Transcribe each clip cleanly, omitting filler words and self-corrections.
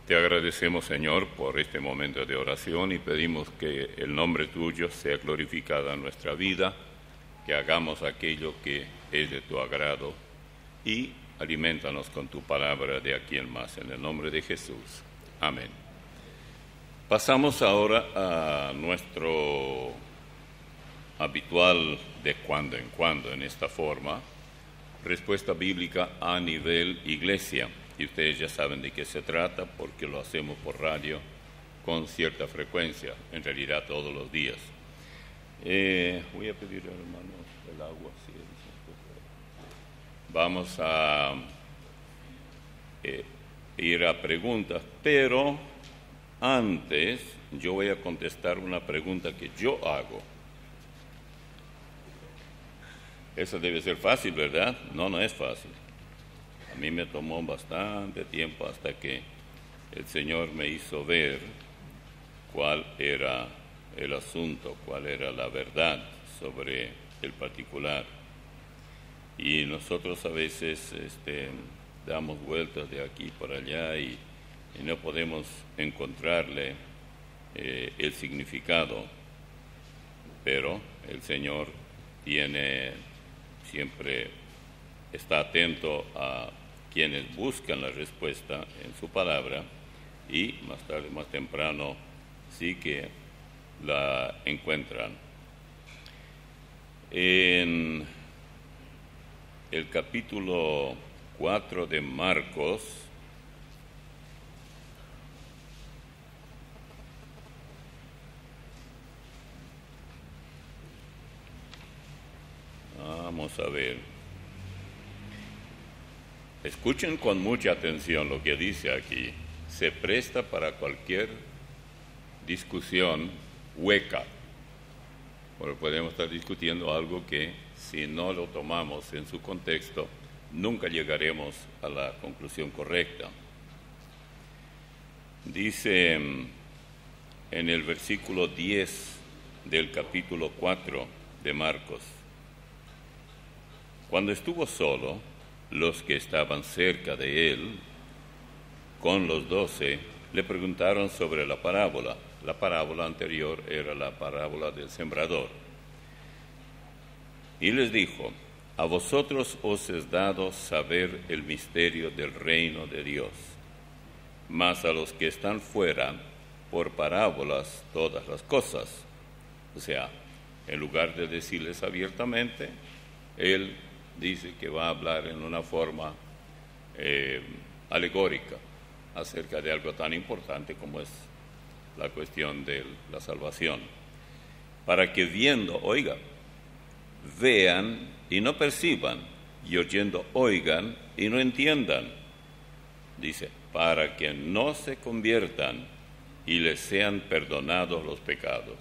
Te agradecemos, Señor, por este momento de oración y pedimos que el nombre tuyo sea glorificado en nuestra vida, que hagamos aquello que es de tu agrado y aliméntanos con tu palabra de aquí en más, en el nombre de Jesús. Amén. Pasamos ahora a nuestro habitual de cuando en cuando en esta forma, respuesta bíblica a nivel iglesia. Y ustedes ya saben de qué se trata porque lo hacemos por radio con cierta frecuencia, en realidad todos los días. Voy a pedir al hermano el agua. Sí, vamos a ir a preguntas, pero antes yo voy a contestar una pregunta que yo hago. Eso debe ser fácil, ¿verdad? No es fácil. A mí me tomó bastante tiempo hasta que el Señor me hizo ver cuál era el asunto, cuál era la verdad sobre el particular. Y nosotros a veces damos vueltas de aquí para allá y no podemos encontrarle el significado, pero el Señor siempre está atento a quienes buscan la respuesta en su palabra y más tarde, más temprano, sí que la encuentran. En el capítulo 4 de Marcos, vamos a ver. Escuchen con mucha atención lo que dice aquí. Se presta para cualquier discusión hueca, porque podemos estar discutiendo algo que, si no lo tomamos en su contexto, nunca llegaremos a la conclusión correcta. Dice en el versículo 10 del capítulo 4 de Marcos: cuando estuvo solo, los que estaban cerca de él, con los 12, le preguntaron sobre la parábola. La parábola anterior era la parábola del sembrador. Y les dijo: a vosotros os es dado saber el misterio del reino de Dios, mas a los que están fuera, por parábolas todas las cosas. O sea, en lugar de decirles abiertamente, él dice que va a hablar en una forma alegórica acerca de algo tan importante como es la cuestión de la salvación, para que viendo, vean y no perciban, y oyendo oigan y no entiendan. Dice, para que no se conviertan y les sean perdonados los pecados.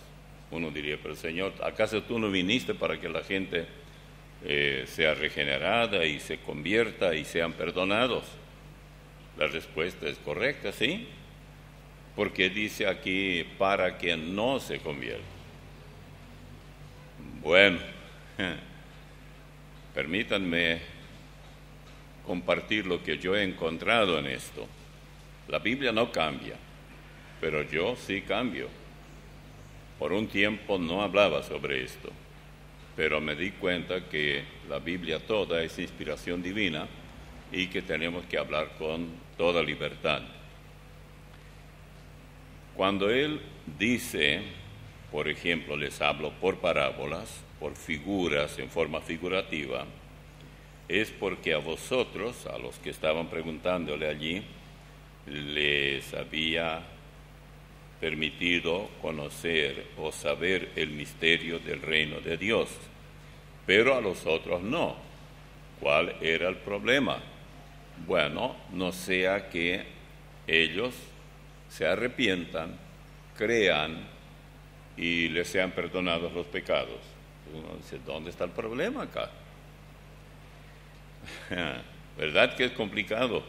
Uno diría, pero Señor, ¿acaso tú no viniste para que la gente sea regenerada y se convierta y sean perdonados? La respuesta es correcta, ¿sí? Porque dice aquí, para que no se convierta. Bueno, permítanme compartir lo que yo he encontrado en esto. La Biblia no cambia, pero yo sí cambio. Por un tiempo no hablaba sobre esto, pero me di cuenta que la Biblia toda es inspiración divina y que tenemos que hablar con toda libertad. Cuando él dice, por ejemplo, les hablo por parábolas, por figuras, en forma figurativa, es porque a vosotros, a los que estaban preguntándole allí, les había permitido conocer o saber el misterio del reino de Dios, pero a los otros no. ¿Cuál era el problema? Bueno, no sea que ellos se arrepientan, crean y les sean perdonados los pecados. Uno dice, ¿dónde está el problema acá? ¿Verdad que es complicado?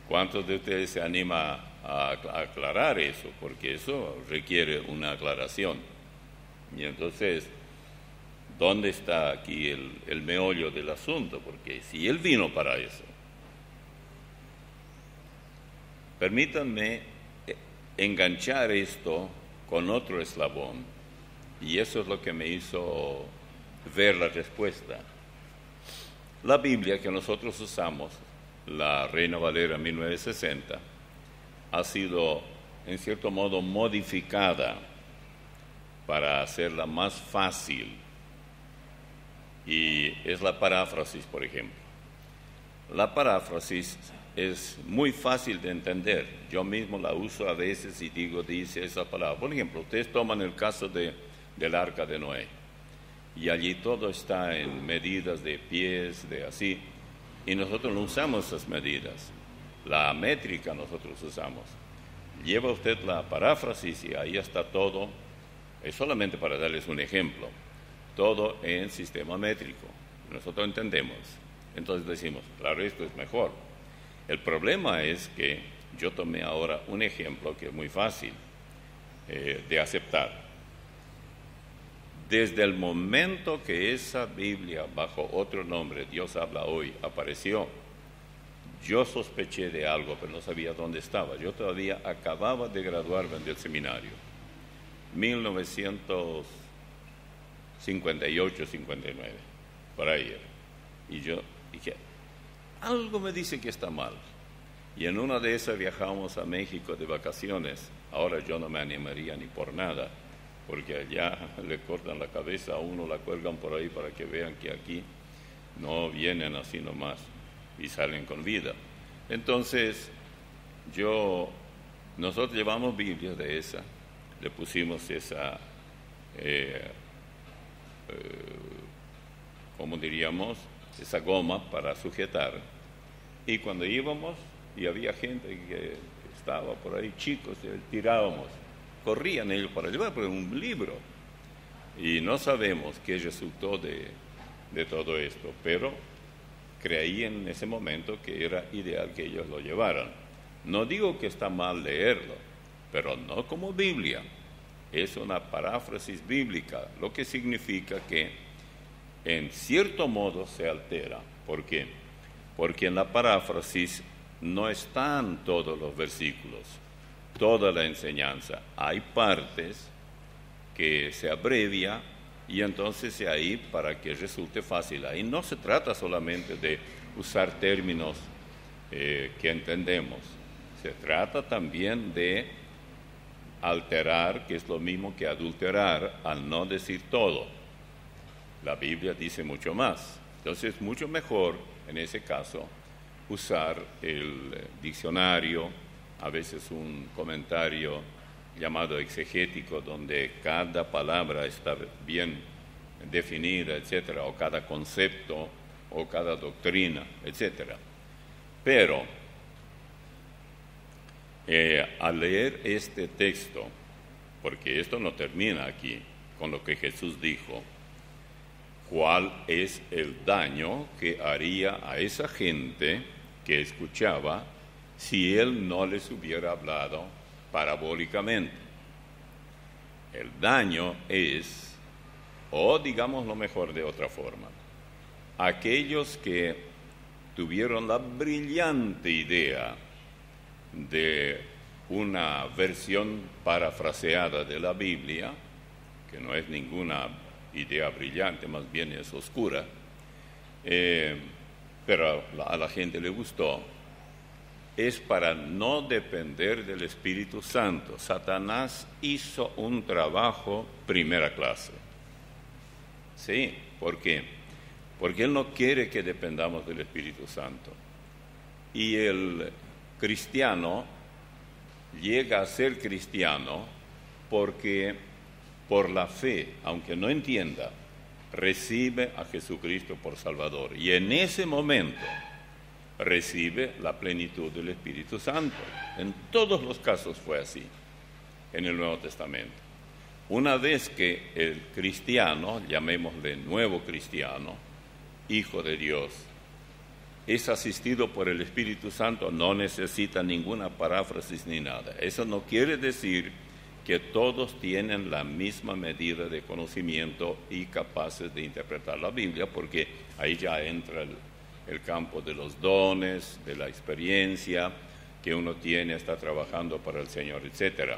¿Cuántos de ustedes se animan a aclarar eso? Porque eso requiere una aclaración. Y entonces, ¿dónde está aquí el meollo del asunto? Porque si él vino para eso. permítanme enganchar esto con otro eslabón, y eso es lo que me hizo ver la respuesta. La Biblia que nosotros usamos, la Reina Valera 1960, ha sido en cierto modo modificada para hacerla más fácil, y es la paráfrasis, por ejemplo. La paráfrasis es muy fácil de entender. Yo mismo la uso a veces y dice esa palabra. Por ejemplo, ustedes toman el caso del arca de Noé, y allí todo está en medidas de pies, de así, y nosotros no usamos esas medidas. La métrica nosotros usamos. Lleva usted la paráfrasis y ahí está todo, es solamente para darles un ejemplo, todo en sistema métrico. Nosotros entendemos. Entonces decimos, claro, esto es mejor. El problema es que yo tomé ahora un ejemplo que es muy fácil de aceptar. Desde el momento que esa Biblia, bajo otro nombre, Dios habla hoy, apareció, yo sospeché de algo, pero no sabía dónde estaba. Yo todavía acababa de graduarme del seminario, 1958, 59, por ahí era. Y yo dije, algo me dice que está mal. Y en una de esas viajamos a México de vacaciones. Ahora yo no me animaría ni por nada, porque allá le cortan la cabeza a uno, la cuelgan por ahí para que vean que aquí no vienen así nomás y salen con vida. Entonces, nosotros llevamos Biblias de esa, le pusimos esa, ¿cómo diríamos? Esa goma para sujetar, y cuando íbamos y había gente que estaba por ahí, chicos, tirábamos, corrían ellos para llevar por un libro, y no sabemos qué resultó de todo esto, pero creí en ese momento que era ideal que ellos lo llevaran. No digo que está mal leerlo, pero no como Biblia, es una paráfrasis bíblica, lo que significa que en cierto modo se altera. ¿Por qué? Porque en la paráfrasis no están todos los versículos, toda la enseñanza. Hay partes que se abrevia, y entonces ahí, para que resulte fácil, ahí no se trata solamente de usar términos que entendemos, se trata también de alterar, que es lo mismo que adulterar, al no decir todo. La Biblia dice mucho más. Entonces es mucho mejor, en ese caso, usar el diccionario, a veces un comentario llamado exegético, donde cada palabra está bien definida, etcétera, o cada concepto, o cada doctrina, etcétera. Pero al leer este texto, porque esto no termina aquí con lo que Jesús dijo, ¿cuál es el daño que haría a esa gente que escuchaba si Él no les hubiera hablado parabólicamente? El daño es, o digamos lo mejor de otra forma, aquellos que tuvieron la brillante idea de una versión parafraseada de la Biblia, que no es ninguna idea brillante, más bien es oscura, pero a la gente le gustó, es para no depender del Espíritu Santo. Satanás hizo un trabajo primera clase. Sí, ¿por qué? Porque él no quiere que dependamos del Espíritu Santo. Y el cristiano llega a ser cristiano porque por la fe, aunque no entienda, recibe a Jesucristo por Salvador. Y en ese momento recibe la plenitud del Espíritu Santo. En todos los casos fue así, en el Nuevo Testamento. Una vez que el cristiano, llamémosle nuevo cristiano, hijo de Dios, es asistido por el Espíritu Santo, no necesita ninguna paráfrasis ni nada. Eso no quiere decir que todos tienen la misma medida de conocimiento y capaces de interpretar la Biblia, porque ahí ya entra el campo de los dones, de la experiencia, que uno tiene, está trabajando para el Señor, etc.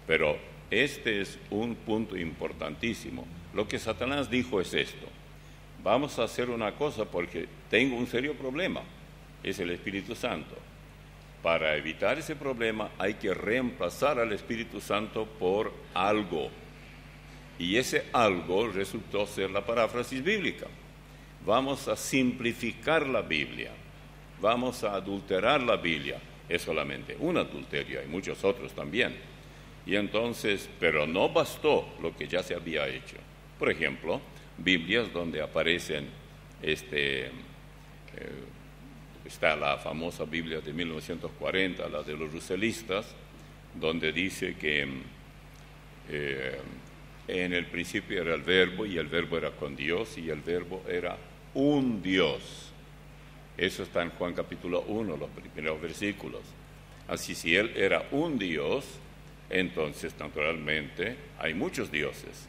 Pero este es un punto importantísimo. Lo que Satanás dijo es esto: vamos a hacer una cosa porque tengo un serio problema, es el Espíritu Santo. Para evitar ese problema hay que reemplazar al Espíritu Santo por algo. Y ese algo resultó ser la paráfrasis bíblica. Vamos a simplificar la Biblia, vamos a adulterar la Biblia. Es solamente un adulterio, hay muchos otros también. Y entonces, pero no bastó lo que ya se había hecho. Por ejemplo, Biblias donde aparecen, está la famosa Biblia de 1940, la de los russellistas, donde dice que en el principio era el Verbo, y el Verbo era con Dios, y el Verbo era un Dios. Eso está en Juan capítulo 1, los primeros versículos. Así, si Él era un Dios, entonces naturalmente hay muchos dioses,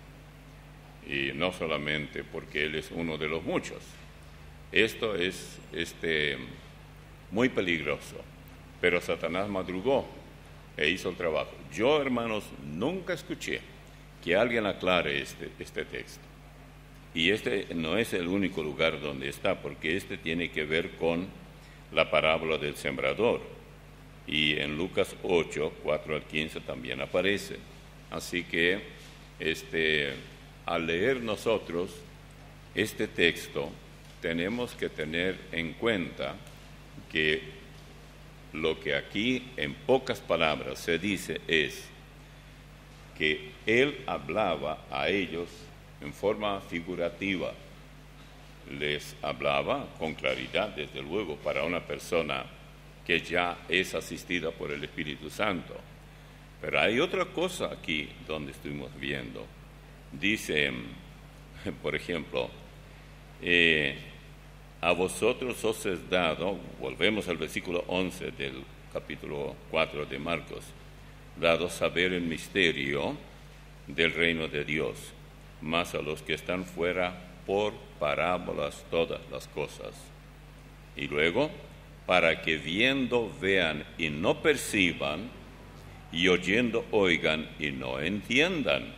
y no solamente porque Él es uno de los muchos. Esto es muy peligroso, pero Satanás madrugó e hizo el trabajo. Yo, hermanos, nunca escuché que alguien aclare este texto. Y este no es el único lugar donde está, porque este tiene que ver con la parábola del sembrador. Y en Lucas 8, 4 al 15 también aparece. Así que al leer nosotros este texto, tenemos que tener en cuenta que lo que aquí en pocas palabras se dice es que Él hablaba a ellos en forma figurativa. Les hablaba con claridad, desde luego, para una persona que ya es asistida por el Espíritu Santo. Pero hay otra cosa aquí donde estuvimos viendo. Dice, por ejemplo, a vosotros os es dado, volvemos al versículo 11 del capítulo 4 de Marcos, dado saber el misterio del reino de Dios, mas a los que están fuera por parábolas todas las cosas. Y luego, para que viendo vean y no perciban, y oyendo oigan y no entiendan,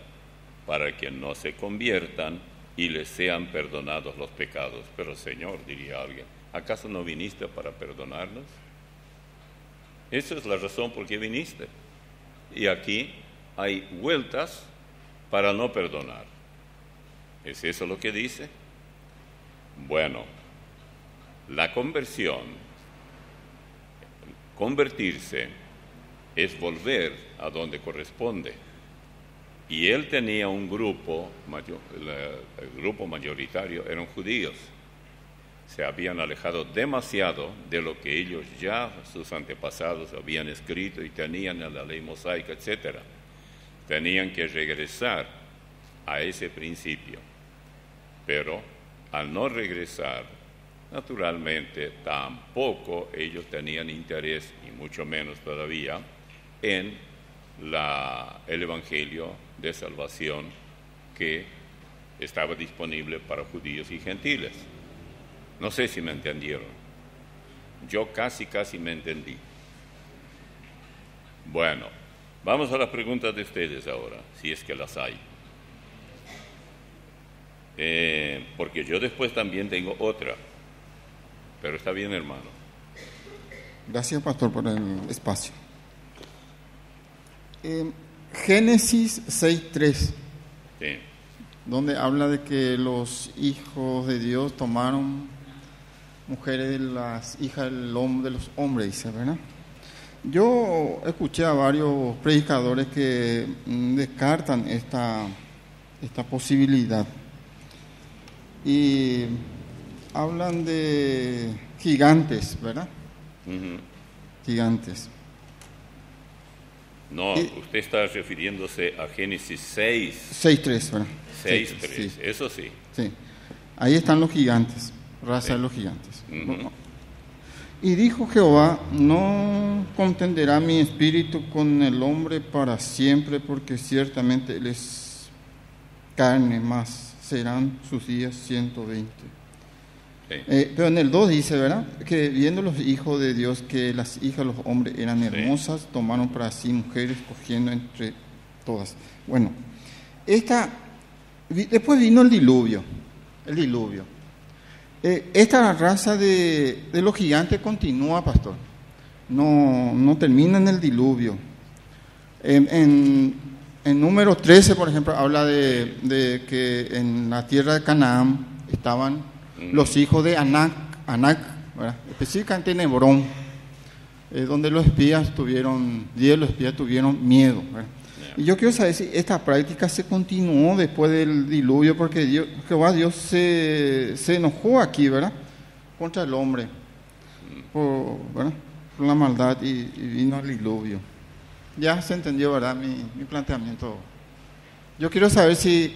para que no se conviertan y les sean perdonados los pecados. Pero Señor, diría alguien, ¿acaso no viniste para perdonarnos? Esa es la razón por qué viniste. Y aquí hay vueltas para no perdonar. ¿Es eso lo que dice? Bueno, la convertirse es volver a donde corresponde. Y él tenía un grupo, el grupo mayoritario eran judíos. Se habían alejado demasiado de lo que ellos ya, sus antepasados, habían escrito y tenían en la ley mosaica, etc. Tenían que regresar a ese principio. Pero al no regresar, naturalmente tampoco ellos tenían interés, y mucho menos todavía, en el Evangelio de salvación que estaba disponible para judíos y gentiles. No sé si me entendieron. Yo casi me entendí. Bueno, vamos a las preguntas de ustedes ahora, si es que las hay. Porque yo después también tengo otra. Pero está bien, hermano. Gracias, pastor, por el espacio. Génesis 6:3, Sí. donde habla de que los hijos de Dios tomaron mujeres de las hijas de los hombres, dice, ¿verdad? Yo escuché a varios predicadores que descartan esta posibilidad y hablan de gigantes, ¿verdad? Uh-huh. Gigantes. No, usted está refiriéndose a Génesis 6:3, ¿verdad? 6:3, Sí. eso sí. Sí, ahí están los gigantes, raza de los gigantes. Uh-huh. Y dijo Jehová, no contenderá mi espíritu con el hombre para siempre, porque ciertamente él es carne, más serán sus días 120. Sí. Pero en el 2 dice, ¿verdad? Que viendo los hijos de Dios que las hijas de los hombres eran hermosas, tomaron para sí mujeres, cogiendo entre todas. Bueno, después vino el diluvio. Esta raza de los gigantes continúa, pastor. No termina en el diluvio. En número 13, por ejemplo, habla de que en la tierra de Canaán estaban los hijos de Anac, ¿verdad? Específicamente en Hebrón, donde los espías tuvieron miedo, ¿verdad? Y yo quiero saber si esta práctica se continuó después del diluvio, porque Jehová Dios se enojó aquí, ¿verdad?, contra el hombre, ¿verdad?, por la maldad, y vino el diluvio. Ya se entendió, ¿verdad?, mi planteamiento. Yo quiero saber si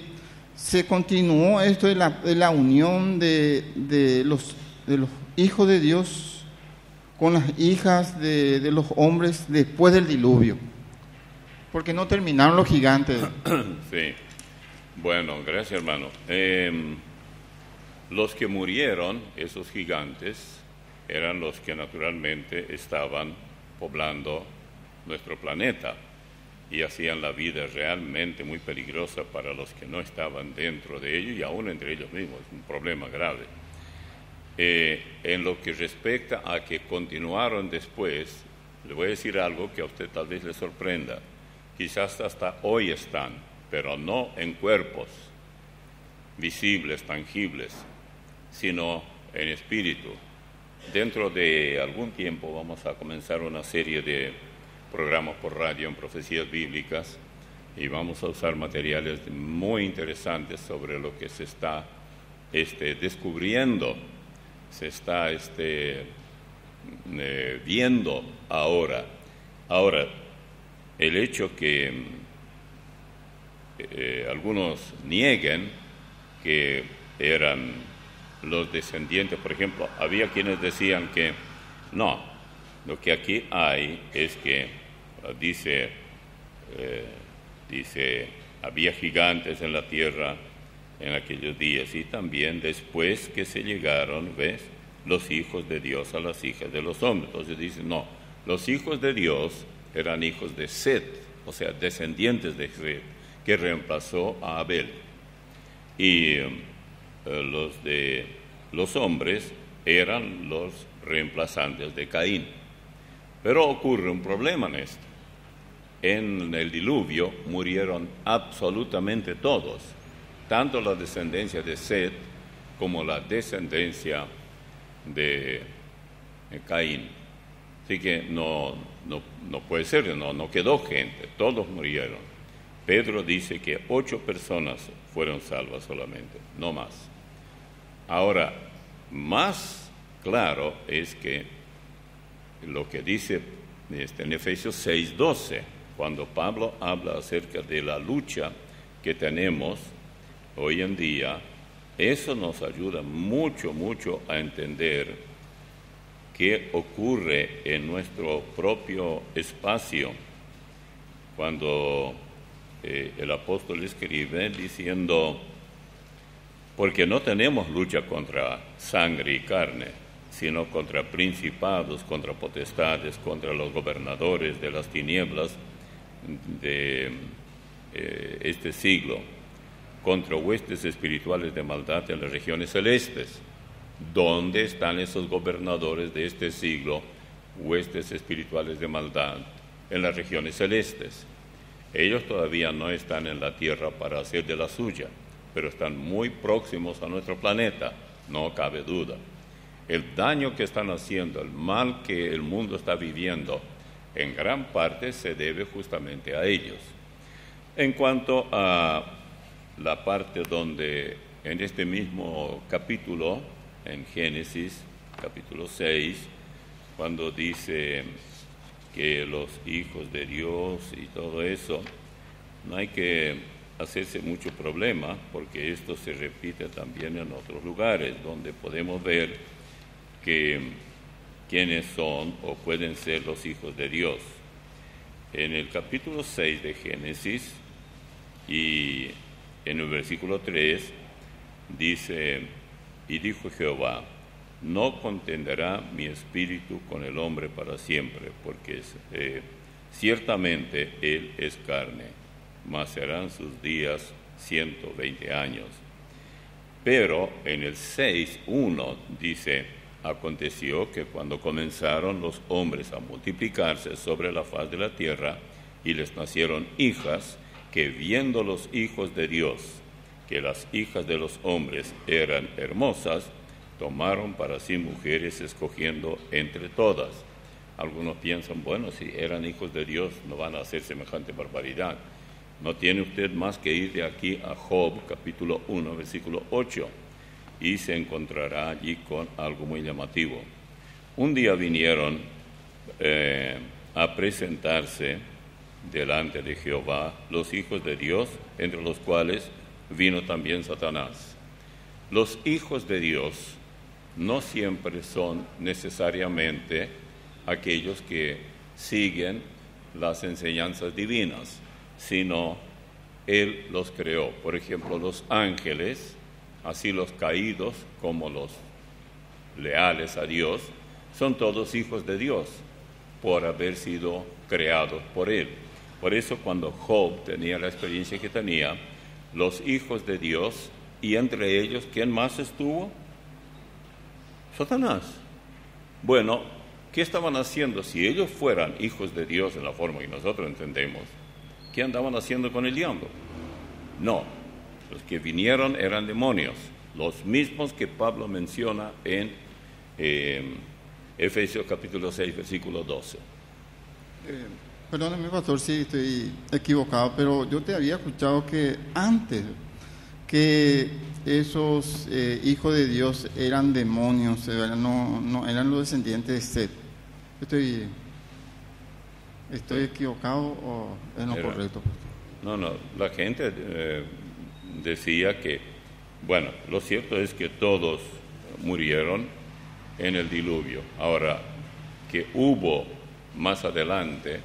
se continuó esto de la unión de los hijos de Dios con las hijas de los hombres después del diluvio, porque no terminaron los gigantes. Sí. Bueno, gracias, hermano. Los que murieron, esos gigantes, eran los que naturalmente estaban poblando nuestro planeta y hacían la vida realmente muy peligrosa para los que no estaban dentro de ellos y aún entre ellos mismos. Es un problema grave. En lo que respecta a que continuaron después, le voy a decir algo que a usted tal vez le sorprenda. Quizás hasta hoy están, pero no en cuerpos visibles, tangibles, sino en espíritu. Dentro de algún tiempo vamos a comenzar una serie de programas por radio en profecías bíblicas y vamos a usar materiales muy interesantes sobre lo que se está descubriendo, se está viendo ahora. Ahora, el hecho que algunos nieguen que eran los descendientes, por ejemplo, había quienes decían que no, lo que aquí hay es que dice, había gigantes en la tierra en aquellos días, y también después que se llegaron, ¿ves?, los hijos de Dios a las hijas de los hombres. Entonces dice, no, los hijos de Dios eran hijos de Set, o sea, descendientes de Set, que reemplazó a Abel. Y los de los hombres eran los reemplazantes de Caín. Pero ocurre un problema en esto. En el diluvio murieron absolutamente todos, tanto la descendencia de Set como la descendencia de Caín. Así que no puede ser, no quedó gente, todos murieron. Pedro dice que 8 personas fueron salvas solamente, no más. Ahora, más claro es que lo que dice en Efesios 6:12, cuando Pablo habla acerca de la lucha que tenemos hoy en día, eso nos ayuda mucho a entender qué ocurre en nuestro propio espacio. Cuando el apóstol escribe diciendo, porque no tenemos lucha contra sangre y carne, sino contra principados, contra potestades, contra los gobernadores de las tinieblas de este siglo, contra huestes espirituales de maldad en las regiones celestes. ¿Dónde están esos gobernadores de este siglo, huestes espirituales de maldad en las regiones celestes? Ellos todavía no están en la tierra para hacer de la suya, pero están muy próximos a nuestro planeta, no cabe duda. El daño que están haciendo, el mal que el mundo está viviendo, en gran parte se debe justamente a ellos. En cuanto a la parte donde en este mismo capítulo, en Génesis, capítulo 6, cuando dice que los hijos de Dios y todo eso, no hay que hacerse mucho problema, porque esto se repite también en otros lugares, donde podemos ver que quiénes son o pueden ser los hijos de Dios. En el capítulo 6 de Génesis y en el versículo 3 dice, y dijo Jehová, no contenderá mi espíritu con el hombre para siempre, porque ciertamente él es carne, mas serán sus días 120 años. Pero en el 6:1 dice: aconteció que cuando comenzaron los hombres a multiplicarse sobre la faz de la tierra, y les nacieron hijas, que viendo los hijos de Dios, que las hijas de los hombres eran hermosas, tomaron para sí mujeres, escogiendo entre todas. Algunos piensan, bueno, si eran hijos de Dios, no van a hacer semejante barbaridad. No tiene usted más que ir de aquí a Job, capítulo 1, versículo 8, y se encontrará allí con algo muy llamativo. Un día vinieron a presentarse delante de Jehová los hijos de Dios, entre los cuales vino también Satanás. Los hijos de Dios no siempre son necesariamente aquellos que siguen las enseñanzas divinas, sino Él los creó. Por ejemplo, los ángeles, así los caídos como los leales a Dios, son todos hijos de Dios por haber sido creados por Él. Por eso cuando Job tenía la experiencia que tenía, los hijos de Dios, y entre ellos, ¿quién más estuvo? Satanás. Bueno, ¿qué estaban haciendo? Si ellos fueran hijos de Dios en la forma que nosotros entendemos, ¿qué andaban haciendo con el diablo? No, los que vinieron eran demonios, los mismos que Pablo menciona en Efesios capítulo 6, versículo 12. Perdóname, pastor, si estoy equivocado, pero yo te había escuchado que antes que esos hijos de Dios eran demonios, no eran los descendientes de Set. ¿Estoy equivocado o es lo correcto? No, la gente decía que, bueno, lo cierto es que todos murieron en el diluvio. Ahora, que hubo más adelante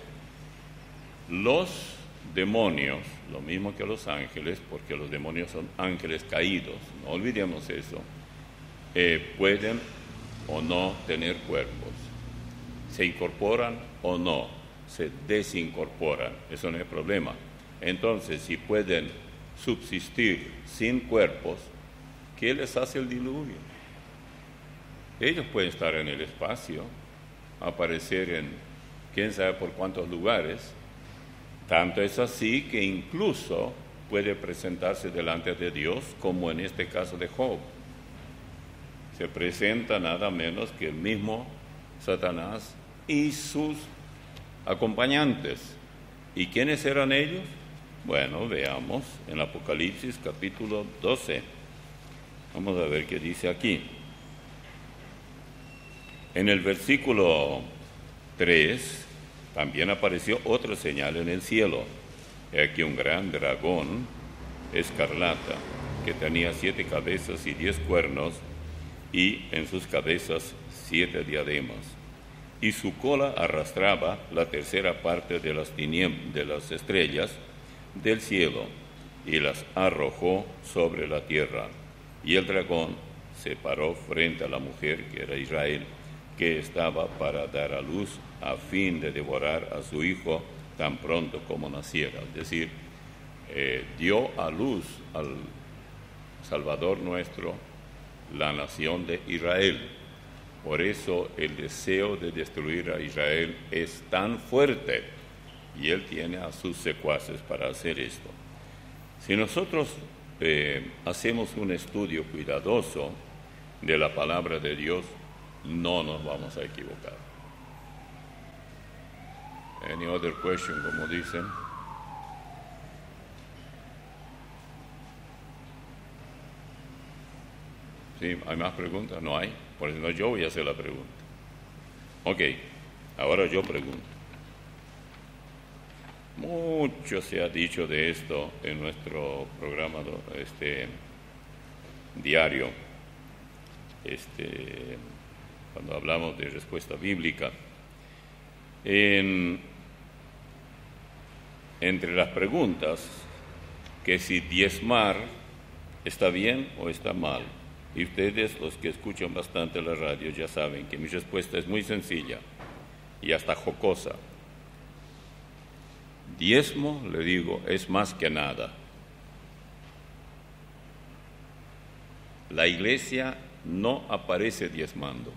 los demonios, lo mismo que los ángeles, porque los demonios son ángeles caídos, no olvidemos eso, pueden o no tener cuerpos, se incorporan o no, se desincorporan, eso no es problema. Entonces, si pueden subsistir sin cuerpos, ¿qué les hace el diluvio? Ellos pueden estar en el espacio, aparecer en quién sabe por cuántos lugares. Tanto es así que incluso puede presentarse delante de Dios, como en este caso de Job. Se presenta nada menos que el mismo Satanás y sus acompañantes. ¿Y quiénes eran ellos? Bueno, veamos en Apocalipsis capítulo 12. Vamos a ver qué dice aquí. En el versículo 3 también apareció otra señal en el cielo. He aquí un gran dragón escarlata, que tenía 7 cabezas y 10 cuernos, y en sus cabezas 7 diademas. Y su cola arrastraba la tercera parte de las estrellas del cielo, y las arrojó sobre la tierra. Y el dragón se paró frente a la mujer, que era Israel, que estaba para dar a luz, a fin de devorar a su hijo tan pronto como naciera. Es decir, dio a luz al Salvador nuestro, la nación de Israel. Por eso el deseo de destruir a Israel es tan fuerte, y él tiene a sus secuaces para hacer esto. Si nosotros hacemos un estudio cuidadoso de la palabra de Dios, no nos vamos a equivocar. Any other question, como dicen? ¿Sí? ¿Hay más preguntas? No hay. Por eso yo voy a hacer la pregunta. Ok, ahora yo pregunto. Mucho se ha dicho de esto en nuestro programa diario, cuando hablamos de respuesta bíblica. Entre las preguntas, que si diezmar está bien o está mal. Y ustedes, los que escuchan bastante la radio, ya saben que mi respuesta es muy sencilla y hasta jocosa. Diezmo, le digo, es más que nada. La iglesia no aparece diezmando,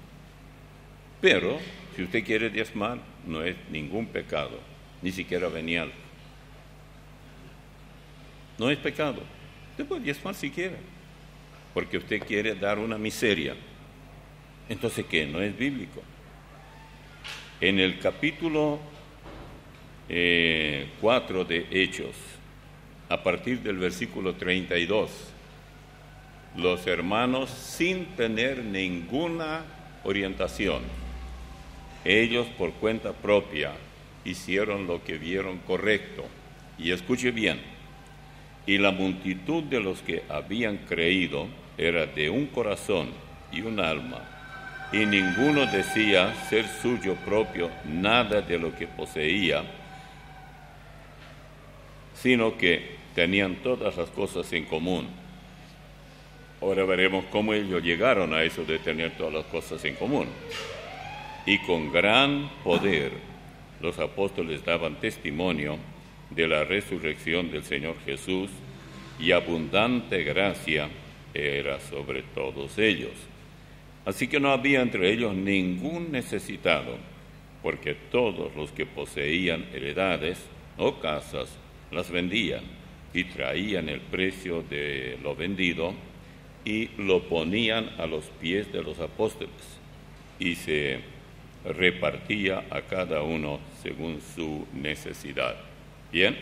pero si usted quiere diezmar, no es ningún pecado, ni siquiera venial. No es pecado. Usted puede diezmar si quiere, porque usted quiere dar una miseria. Entonces, ¿qué? No es bíblico. En el capítulo 4 de Hechos, a partir del versículo 32, los hermanos, sin tener ninguna orientación, ellos por cuenta propia hicieron lo que vieron correcto. Y escuche bien, y la multitud de los que habían creído era de un corazón y un alma, y ninguno decía ser suyo propio nada de lo que poseía, sino que tenían todas las cosas en común. Ahora veremos cómo ellos llegaron a eso de tener todas las cosas en común. Y con gran poder los apóstoles daban testimonio de la resurrección del Señor Jesús, y abundante gracia era sobre todos ellos. Así que no había entre ellos ningún necesitado, porque todos los que poseían heredades o casas las vendían y traían el precio de lo vendido y lo ponían a los pies de los apóstoles, y se repartía a cada uno según su necesidad. ¿Bien?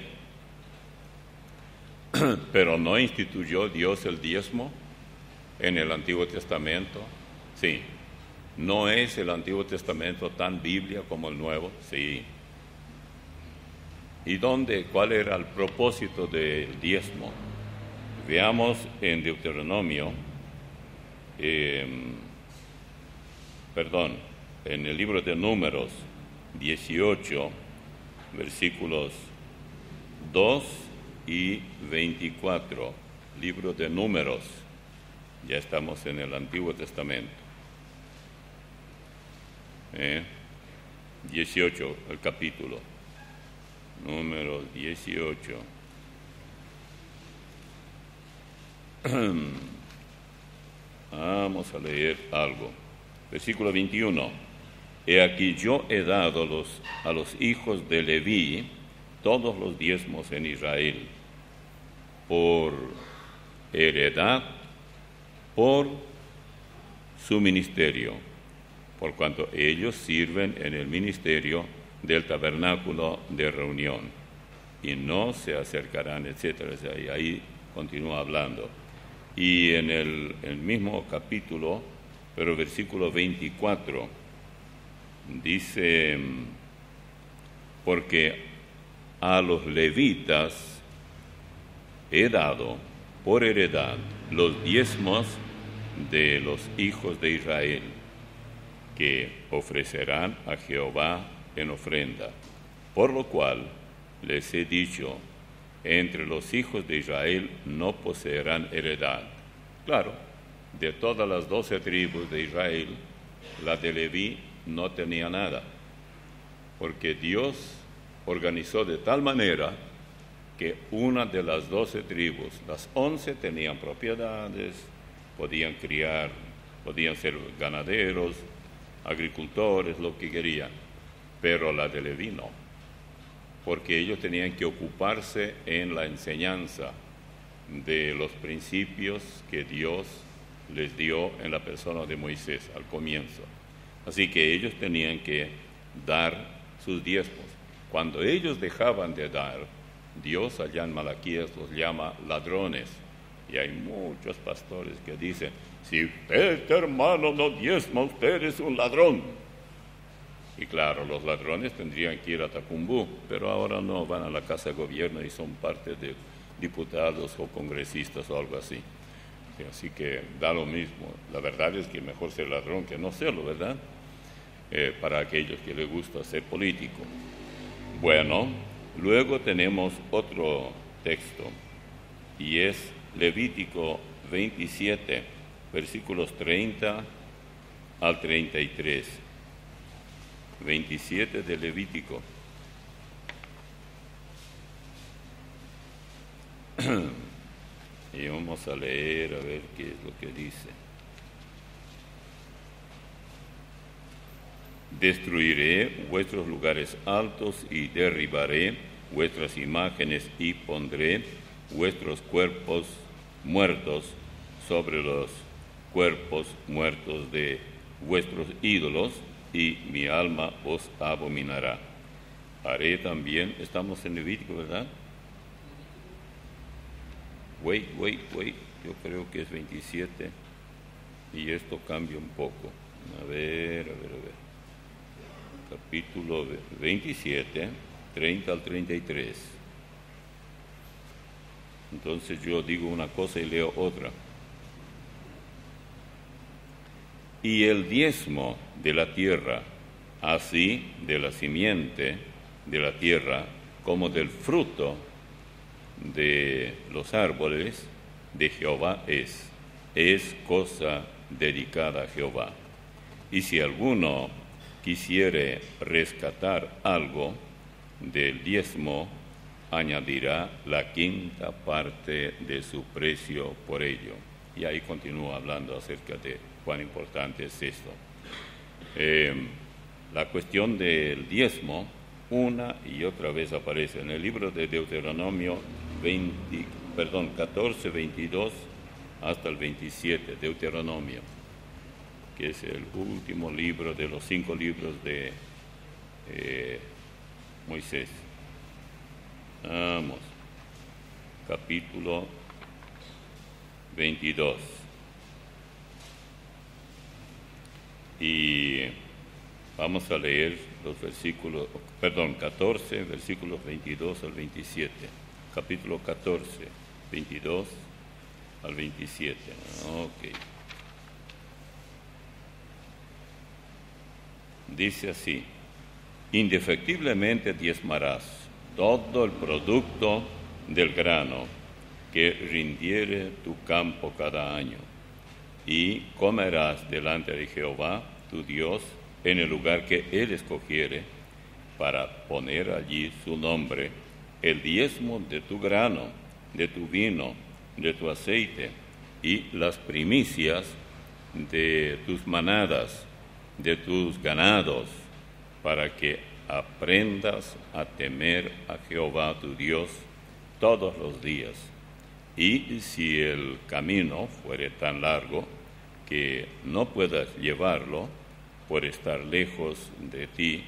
Pero ¿no instituyó Dios el diezmo en el Antiguo Testamento? Sí. ¿No es el Antiguo Testamento tan Biblia como el Nuevo? Sí. ¿Y cuál era el propósito del diezmo? Veamos en Deuteronomio, en el libro de Números 18, versículos 2 y 24. Libro de Números, ya estamos en el Antiguo Testamento. 18, el capítulo. Números 18. Vamos a leer algo. Versículo 21. He aquí yo he dado a los hijos de Leví todos los diezmos en Israel, por heredad, por su ministerio, por cuanto ellos sirven en el ministerio del tabernáculo de reunión, y no se acercarán, etcétera. Y ahí continúa hablando. Y en el mismo capítulo, pero versículo 24, dice, porque a los levitas he dado por heredad los diezmos de los hijos de Israel, que ofrecerán a Jehová en ofrenda, por lo cual les he dicho, entre los hijos de Israel no poseerán heredad. Claro, de todas las 12 tribus de Israel, la de Leví no tenía nada, porque Dios organizó de tal manera que una de las 12 tribus, las 11 tenían propiedades, podían criar, podían ser ganaderos, agricultores, lo que querían, pero la de Leví no, porque ellos tenían que ocuparse en la enseñanza de los principios que Dios les dio en la persona de Moisés al comienzo. Así que ellos tenían que dar sus diezmos. Cuando ellos dejaban de dar, Dios allá en Malaquías los llama ladrones. Y hay muchos pastores que dicen, si usted, hermano, no diezma, usted es un ladrón. Y claro, los ladrones tendrían que ir a Tacumbú, pero ahora no, van a la Casa de Gobierno y son parte de diputados o congresistas o algo así. Así que da lo mismo. La verdad es que mejor ser ladrón que no serlo, ¿verdad? Para aquellos que les gusta ser político. Bueno, luego tenemos otro texto, y es Levítico 27, versículos 30 al 33, 27 de Levítico. Y vamos a leer a ver qué es lo que dice. Destruiré vuestros lugares altos y derribaré vuestras imágenes y pondré vuestros cuerpos muertos sobre los cuerpos muertos de vuestros ídolos, y mi alma os abominará. Haré también, estamos en Levítico, ¿verdad? Wait, yo creo que es 27 y esto cambia un poco. A ver. Capítulo 27, 30 al 33. Entonces yo digo una cosa y leo otra. Y el diezmo de la tierra, así de la simiente de la tierra, como del fruto de los árboles de Jehová es cosa dedicada a Jehová. Y si alguno quisiere rescatar algo del diezmo, añadirá la quinta parte de su precio por ello. Y ahí continúa hablando acerca de cuán importante es esto. La cuestión del diezmo una y otra vez aparece en el libro de Deuteronomio 14, 22 hasta el 27, Deuteronomio, que es el último libro de los 5 libros de Moisés. Vamos, capítulo 22. Y vamos a leer los versículos, 14, versículos 22 al 27. Capítulo 14, 22 al 27. Ok. Dice así: indefectiblemente diezmarás todo el producto del grano que rindiere tu campo cada año, y comerás delante de Jehová tu Dios en el lugar que Él escogiere para poner allí su nombre, el diezmo de tu grano, de tu vino, de tu aceite, y las primicias de tus manadas, de tus ganados, para que aprendas a temer a Jehová tu Dios todos los días. Y si el camino fuere tan largo que no puedas llevarlo por estar lejos de ti,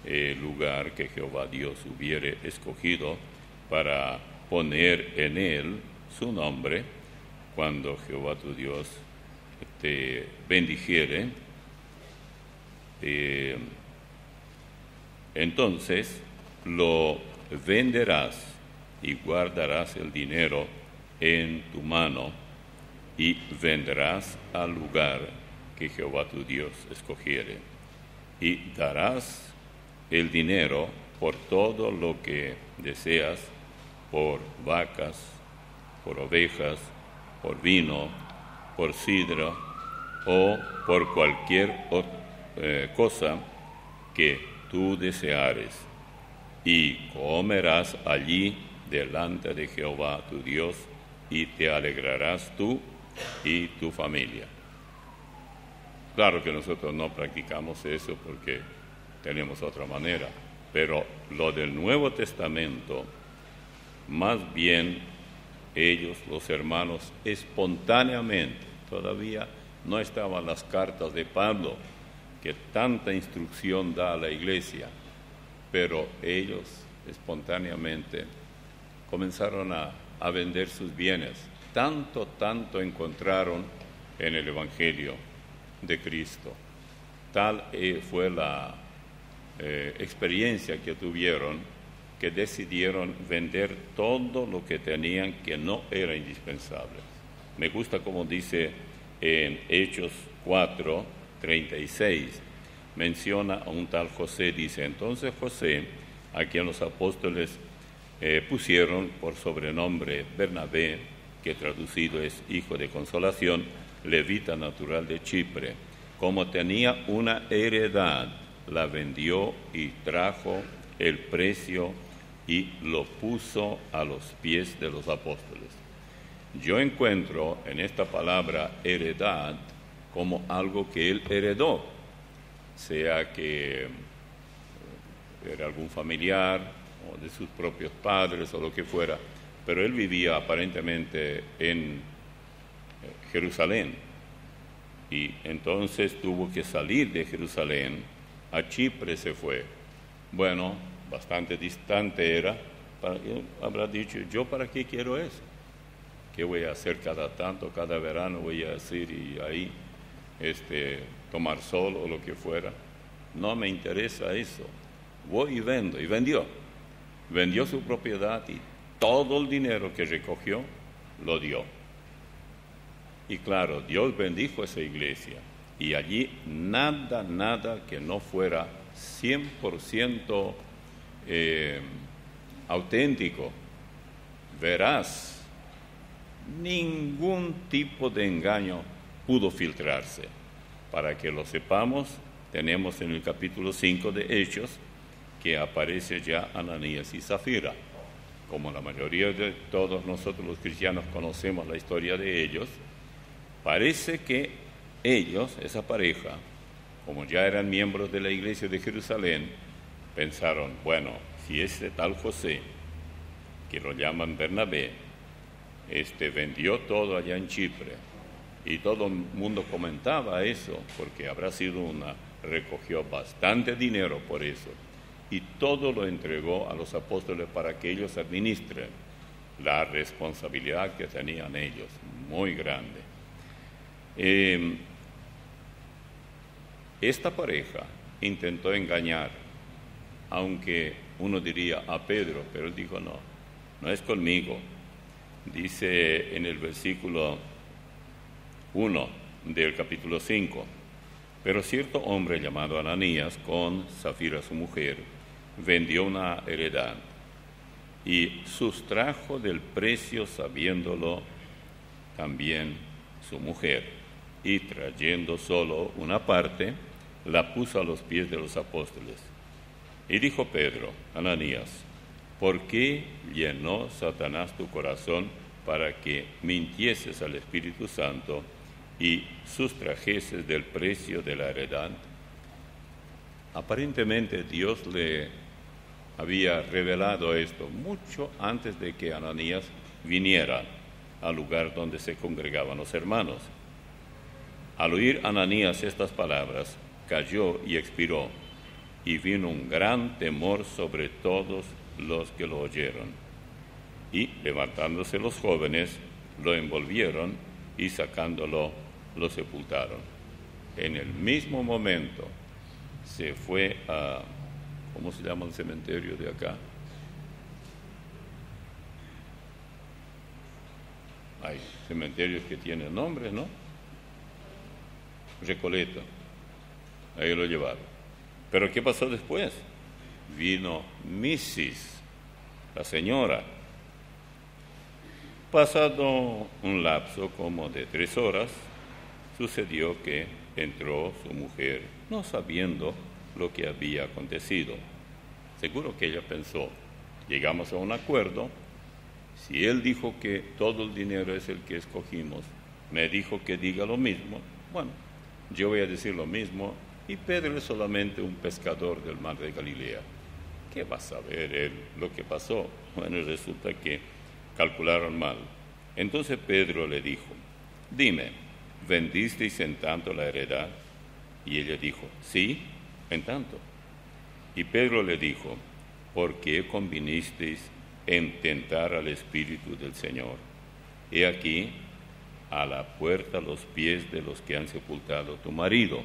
el lugar que Jehová Dios hubiere escogido para poner en él su nombre, cuando Jehová tu Dios te bendijere, entonces lo venderás y guardarás el dinero en tu mano y vendrás al lugar que Jehová tu Dios escogiere, y darás el dinero por todo lo que deseas, por vacas, por ovejas, por vino, por sidra o por cualquier cosa que tú deseares, y comerás allí delante de Jehová tu Dios, y te alegrarás tú y tu familia. Claro que nosotros no practicamos eso porque tenemos otra manera, pero lo del Nuevo Testamento, más bien ellos, los hermanos, espontáneamente, todavía no estaban las cartas de Pablo, que tanta instrucción da a la iglesia, pero ellos espontáneamente comenzaron a vender sus bienes. Tanto encontraron en el Evangelio de Cristo. Tal fue la experiencia que tuvieron, que decidieron vender todo lo que tenían que no era indispensable. Me gusta como dice en Hechos 4, 36, menciona a un tal José, dice: entonces José, a quien los apóstoles pusieron por sobrenombre Bernabé, que traducido es hijo de consolación, levita natural de Chipre. Como tenía una heredad, la vendió y trajo el precio y lo puso a los pies de los apóstoles. Yo encuentro en esta palabra heredad como algo que él heredó, sea que era algún familiar o de sus propios padres o lo que fuera, pero él vivía aparentemente en Jerusalén y entonces tuvo que salir de Jerusalén, a Chipre se fue. Bueno, bastante distante era, habrá dicho, ¿yo para qué quiero eso? ¿Qué voy a hacer cada tanto, cada verano voy a decir y ahí tomar sol o lo que fuera? No me interesa eso. Voy y vendo. Y vendió su propiedad y todo el dinero que recogió lo dio. Y claro, Dios bendijo esa iglesia y allí nada que no fuera 100% auténtico, veraz. Ningún tipo de engaño pudo filtrarse. Para que lo sepamos, tenemos en el capítulo 5 de Hechos que aparece ya Ananías y Zafira. Como la mayoría de todos nosotros los cristianos conocemos la historia de ellos, parece que ellos, esa pareja, como ya eran miembros de la iglesia de Jerusalén, pensaron, bueno, si este tal José, que lo llaman Bernabé, vendió todo allá en Chipre, y todo el mundo comentaba eso, porque recogió bastante dinero por eso, y todo lo entregó a los apóstoles para que ellos administren la responsabilidad que tenían ellos, muy grande. Esta pareja intentó engañar, aunque uno diría a Pedro, pero él dijo, no es conmigo. Dice en el versículo 1 del capítulo 5, pero cierto hombre llamado Ananías, con Zafira su mujer, vendió una heredad y sustrajo del precio sabiéndolo también su mujer, y trayendo solo una parte, la puso a los pies de los apóstoles. Y dijo Pedro, Ananías, ¿por qué llenó Satanás tu corazón para que mintieses al Espíritu Santo y sustrajeses del precio de la heredad? Aparentemente Dios le había revelado esto mucho antes de que Ananías viniera al lugar donde se congregaban los hermanos. Al oír Ananías estas palabras, cayó y expiró, y vino un gran temor sobre todos los que lo oyeron. Y levantándose los jóvenes, lo envolvieron y sacándolo, lo sepultaron. En el mismo momento se fue a, ¿cómo se llama el cementerio de acá? Hay cementerios que tienen nombres, ¿no? Recoleta. Ahí lo llevaron. Pero ¿qué pasó después? Vino Mrs., la señora. Pasado un lapso como de 3 horas, sucedió que entró su mujer, no sabiendo lo que había acontecido. Seguro que ella pensó, llegamos a un acuerdo, si él dijo que todo el dinero es el que escogimos, me dijo que diga lo mismo, bueno, yo voy a decir lo mismo, y Pedro es solamente un pescador del mar de Galilea. ¿Qué va a saber él lo que pasó? Bueno, resulta que calcularon mal. Entonces Pedro le dijo, dime, ¿vendisteis en tanto la heredad? Y ella dijo, sí, en tanto. Y Pedro le dijo, ¿por qué convinisteis en tentar al Espíritu del Señor? He aquí, a la puerta los pies de los que han sepultado tu marido,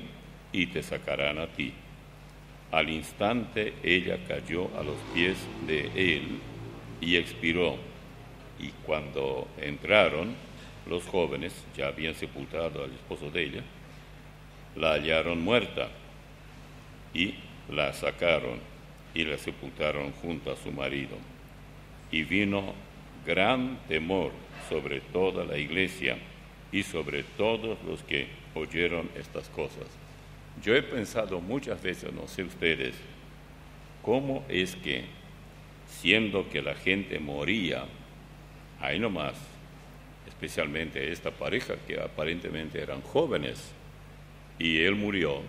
y te sacarán a ti. Al instante ella cayó a los pies de él y expiró. Y cuando entraron, los jóvenes, ya habían sepultado al esposo de ella, la hallaron muerta y la sacaron y la sepultaron junto a su marido. Y vino gran temor sobre toda la iglesia y sobre todos los que oyeron estas cosas. Yo he pensado muchas veces, no sé ustedes, cómo es que, siendo que la gente moría, ahí nomás, especialmente esta pareja que aparentemente eran jóvenes, y él murió,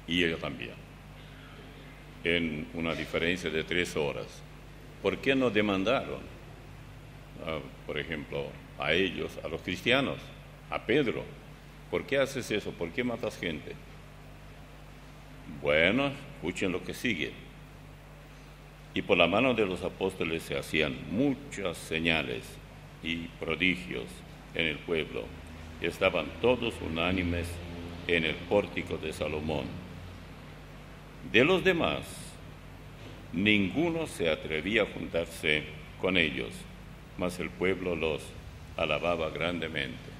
y ella también, en una diferencia de 3 horas. ¿Por qué no demandaron, por ejemplo, a ellos, a los cristianos, a Pedro? ¿Por qué haces eso? ¿Por qué matas gente? Bueno, escuchen lo que sigue. Y por la mano de los apóstoles se hacían muchas señales y prodigios en el pueblo. Estaban todos unánimes en el pórtico de Salomón. De los demás, ninguno se atrevía a juntarse con ellos, mas el pueblo los alababa grandemente.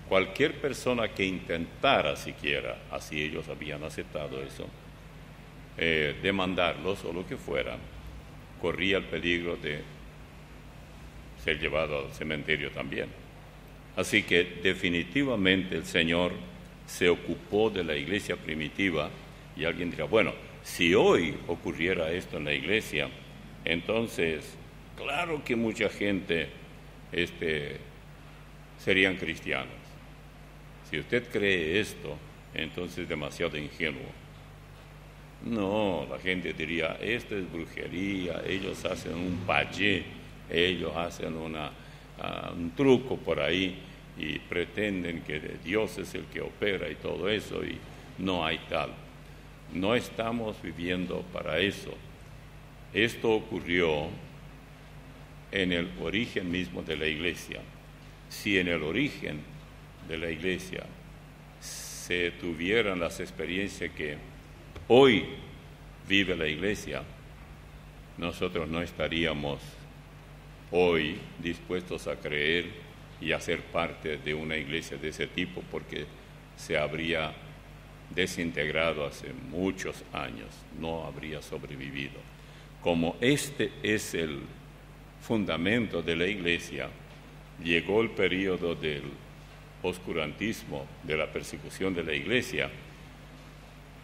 Cualquier persona que intentara siquiera, así ellos habían aceptado eso, demandarlos o lo que fuera, corría el peligro de ser llevado al cementerio también. Así que definitivamente el Señor se ocupó de la iglesia primitiva, y alguien dirá, bueno, si hoy ocurriera esto en la iglesia, entonces, claro que mucha gente serían cristianos. Si usted cree esto, entonces es demasiado ingenuo. No, la gente diría, esto es brujería, ellos hacen un payé, ellos hacen un truco por ahí y pretenden que Dios es el que opera y todo eso, y no hay tal. No estamos viviendo para eso. Esto ocurrió en el origen mismo de la iglesia. Si en el origen de la iglesia se tuvieran las experiencias que hoy vive la iglesia, nosotros no estaríamos hoy dispuestos a creer y a ser parte de una iglesia de ese tipo, porque se habría desintegrado hace muchos años, no habría sobrevivido. Como este es el fundamento de la iglesia, llegó el período del oscurantismo, de la persecución de la iglesia.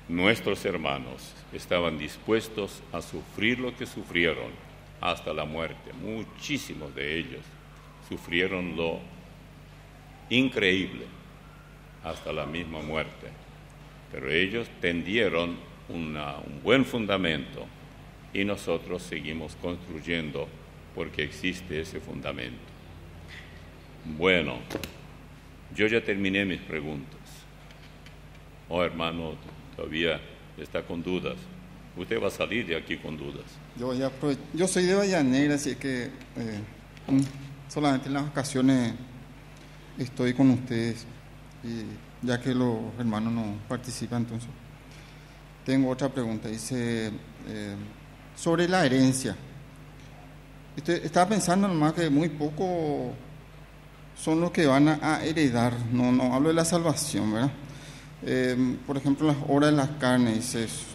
Nuestros hermanos estaban dispuestos a sufrir lo que sufrieron hasta la muerte. Muchísimos de ellos sufrieron lo increíble hasta la misma muerte. Pero ellos tendieron un buen fundamento y nosotros seguimos construyendo porque existe ese fundamento. Bueno, yo ya terminé mis preguntas. Oh, hermano, todavía está con dudas. Usted va a salir de aquí con dudas. Yo soy de Vallanera, así que solamente en las ocasiones estoy con ustedes, y ya que los hermanos no participan, entonces tengo otra pregunta. Dice, sobre la herencia. Estaba pensando nomás que muy poco son los que van a heredar, no hablo de la salvación, ¿verdad? Por ejemplo, las obras de la carne, dice eso.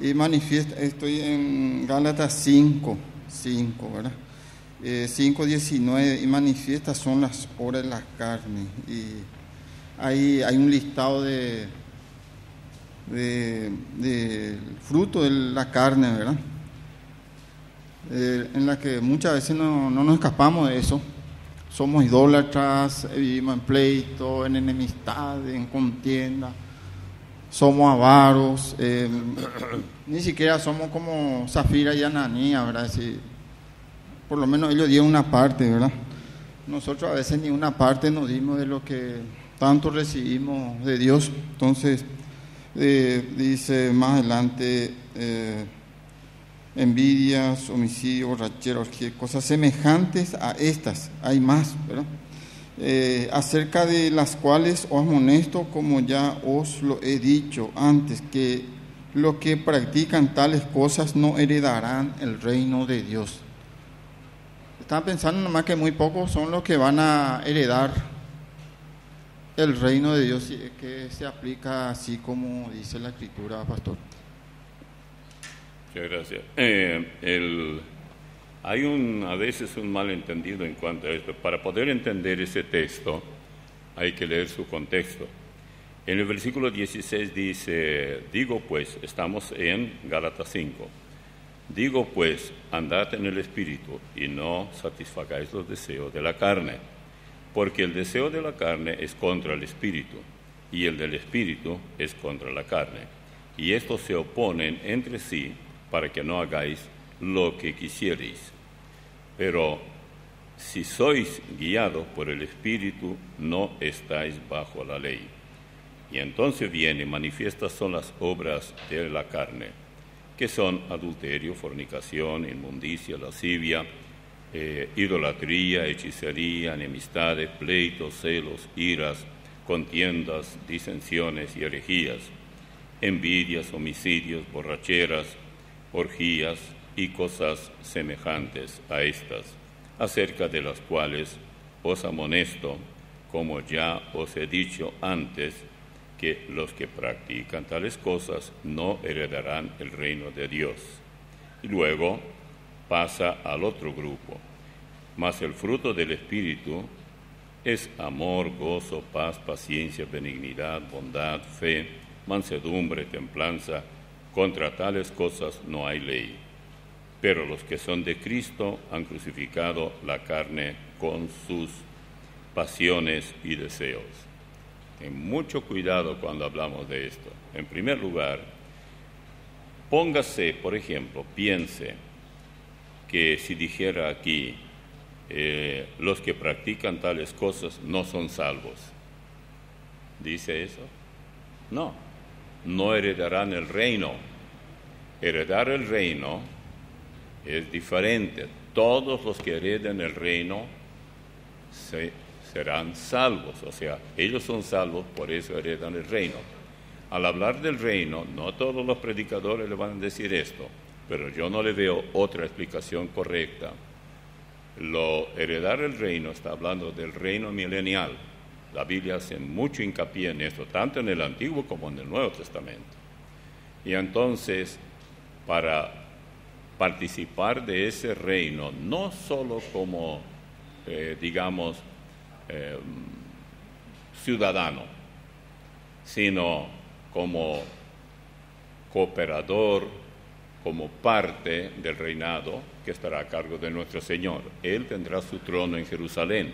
Y manifiesta, estoy en Gálatas 5, ¿verdad? 5:19, y manifiestas son las obras de la carne. Y ahí hay un listado de fruto de la carne, ¿verdad? En la que muchas veces no nos escapamos de eso. Somos idólatras, vivimos en pleito, en enemistad, en contienda, somos avaros, ni siquiera somos como Zafira y Ananías, ¿verdad? Si, por lo menos ellos dieron una parte, ¿verdad? Nosotros a veces ni una parte nos dimos de lo que tanto recibimos de Dios. Entonces, dice más adelante, envidias, homicidios, borracheras, cosas semejantes a estas, hay más, ¿verdad? Acerca de las cuales os amonesto, como ya os lo he dicho antes, que los que practican tales cosas no heredarán el reino de Dios. Estaba pensando nomás que muy pocos son los que van a heredar el reino de Dios, que se aplica así como dice la Escritura, pastor. Muchas gracias. Hay a veces un malentendido en cuanto a esto. Para poder entender ese texto, hay que leer su contexto. En el versículo 16 dice, digo pues, estamos en Gálatas 5, digo pues, andad en el Espíritu y no satisfagáis los deseos de la carne, porque el deseo de la carne es contra el Espíritu, y el del Espíritu es contra la carne. Y estos se oponen entre sí para que no hagáis lo que quisierais. Pero si sois guiados por el Espíritu, no estáis bajo la ley. Y entonces viene, manifiestas son las obras de la carne, que son adulterio, fornicación, inmundicia, lascivia, idolatría, hechicería, enemistades, pleitos, celos, iras, contiendas, disensiones y herejías, envidias, homicidios, borracheras, orgías y cosas semejantes a estas, acerca de las cuales os amonesto, como ya os he dicho antes, que los que practican tales cosas no heredarán el reino de Dios. Y luego pasa al otro grupo. Mas el fruto del Espíritu es amor, gozo, paz, paciencia, benignidad, bondad, fe, mansedumbre, templanza. Contra tales cosas no hay ley. Pero los que son de Cristo han crucificado la carne con sus pasiones y deseos. Ten mucho cuidado cuando hablamos de esto. En primer lugar, póngase, por ejemplo, piense que si dijera aquí, los que practican tales cosas no son salvos. ¿Dice eso? No, no heredarán el reino. Heredar el reino es diferente. Todos los que hereden el reino serán salvos, o sea, ellos son salvos, por eso heredan el reino. Al hablar del reino, no todos los predicadores le van a decir esto, pero yo no le veo otra explicación correcta. Heredar el reino está hablando del reino milenial. La Biblia hace mucho hincapié en esto, tanto en el Antiguo como en el Nuevo Testamento. Y entonces, para participar de ese reino, no solo como, ciudadano, sino como cooperador, como parte del reinado que estará a cargo de nuestro Señor. Él tendrá su trono en Jerusalén,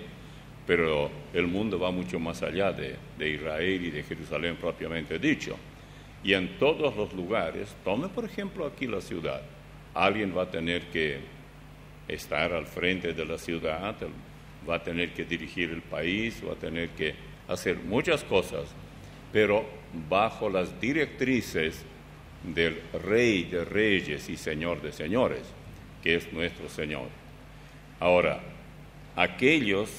pero el mundo va mucho más allá de Israel y de Jerusalén propiamente dicho. Y en todos los lugares, tome por ejemplo aquí la ciudad, alguien va a tener que estar al frente de la ciudad, va a tener que dirigir el país, va a tener que hacer muchas cosas, pero bajo las directrices del Rey de Reyes y Señor de Señores, que es nuestro Señor. Ahora, aquellos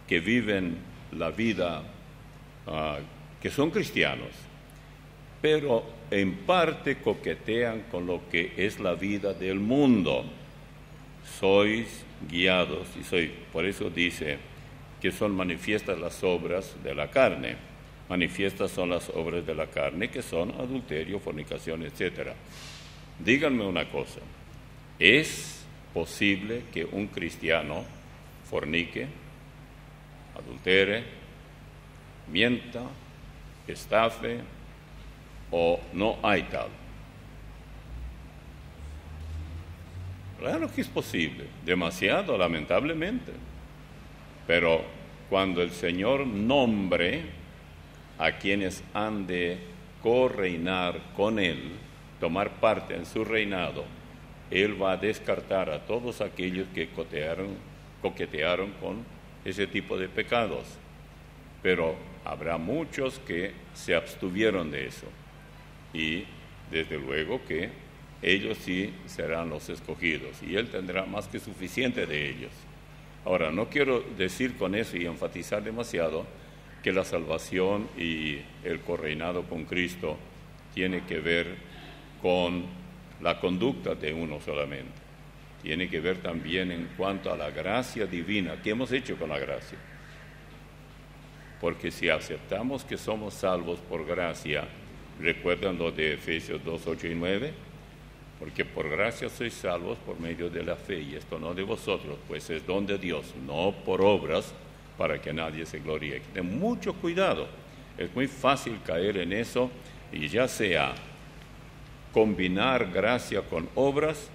que viven la vida, que son cristianos, pero en parte coquetean con lo que es la vida del mundo, sois guiados, por eso dice que son manifiestas las obras de la carne. Manifiestas son las obras de la carne, que son adulterio, fornicación, etc. Díganme una cosa, ¿es posible que un cristiano fornique, adultere, mienta, estafe, o no hay tal? Claro que es posible, demasiado lamentablemente, pero cuando el Señor nombre a quienes han de correinar con Él, tomar parte en su reinado, Él va a descartar a todos aquellos que coquetearon con ese tipo de pecados, pero habrá muchos que se abstuvieron de eso, y desde luego que ellos sí serán los escogidos, y Él tendrá más que suficiente de ellos. Ahora, no quiero decir con eso y enfatizar demasiado que la salvación y el correinado con Cristo tiene que ver con la conducta de uno solamente. Tiene que ver también en cuanto a la gracia divina. ¿Qué hemos hecho con la gracia? Porque si aceptamos que somos salvos por gracia, ¿recuerdan lo de Efesios 2, 8 y 9? Porque por gracia sois salvos por medio de la fe, y esto no de vosotros, pues es don de Dios, no por obras, para que nadie se gloríe. Ten mucho cuidado, es muy fácil caer en eso, y ya sea combinar gracia con obras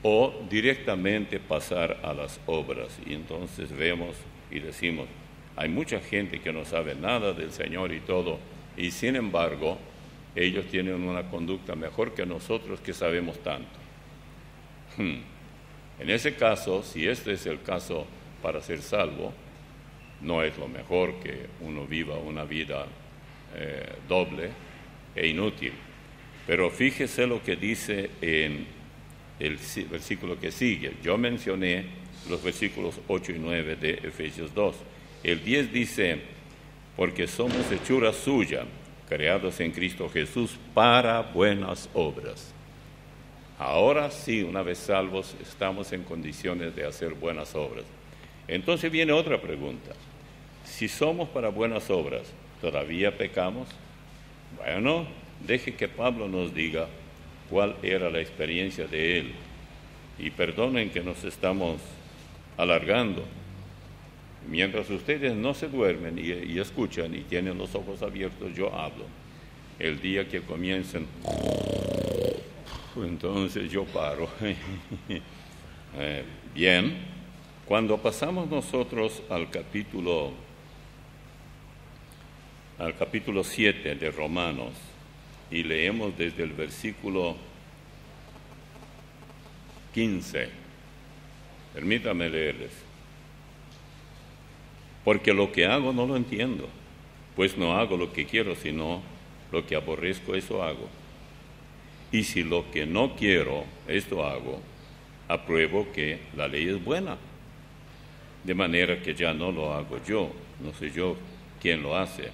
o directamente pasar a las obras. Y entonces vemos y decimos, hay mucha gente que no sabe nada del Señor y todo, y sin embargo, ellos tienen una conducta mejor que nosotros que sabemos tanto. En ese caso, si este es el caso para ser salvo, no es lo mejor que uno viva una vida doble e inútil. Pero fíjese lo que dice en el versículo que sigue. Yo mencioné los versículos 8 y 9 de Efesios 2. El 10 dice, porque somos hechura suya, creados en Cristo Jesús para buenas obras. Ahora sí, una vez salvos, estamos en condiciones de hacer buenas obras. Entonces viene otra pregunta. Si somos para buenas obras, ¿todavía pecamos? Bueno, deje que Pablo nos diga cuál era la experiencia de él. Y perdonen que nos estamos alargando. Mientras ustedes no se duermen y escuchan y tienen los ojos abiertos, yo hablo. El día que comiencen, entonces yo paro. Bien, cuando pasamos nosotros al capítulo 7 de Romanos y leemos desde el versículo 15, permítame leerles. Porque lo que hago no lo entiendo, pues no hago lo que quiero, sino lo que aborrezco, eso hago. Y si lo que no quiero, esto hago, apruebo que la ley es buena. De manera que ya no lo hago yo, no soy yo quien lo hace,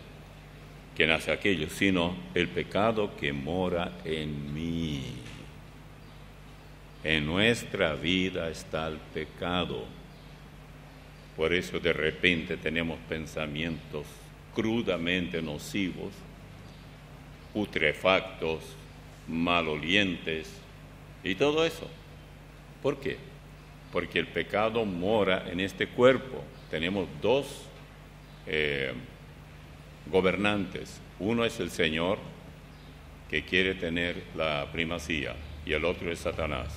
quien hace aquello, sino el pecado que mora en mí. En nuestra vida está el pecado. Por eso de repente tenemos pensamientos crudamente nocivos, putrefactos, malolientes y todo eso. ¿Por qué? Porque el pecado mora en este cuerpo. Tenemos dos gobernantes. Uno es el Señor, que quiere tener la primacía, y el otro es Satanás.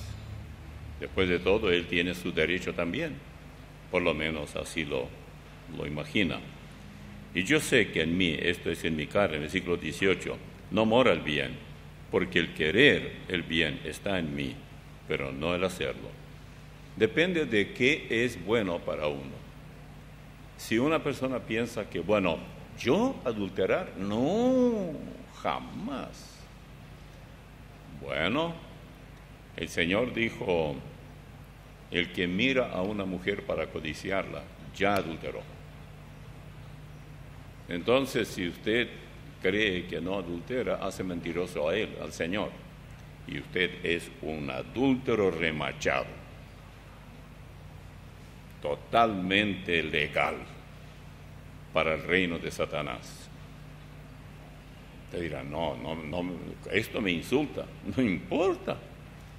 Después de todo, él tiene su derecho también. Por lo menos así lo imagina. Y yo sé que en mí, esto es en mi carne, en el versículo 18, no mora el bien, porque el querer el bien está en mí, pero no el hacerlo. Depende de qué es bueno para uno. Si una persona piensa que, bueno, ¿yo adulterar? No, jamás. Bueno, el Señor dijo, el que mira a una mujer para codiciarla, ya adulteró. Entonces, si usted cree que no adultera, hace mentiroso a él, al Señor. Y usted es un adúltero remachado, totalmente legal para el reino de Satanás. Usted dirá, no, esto me insulta. No importa.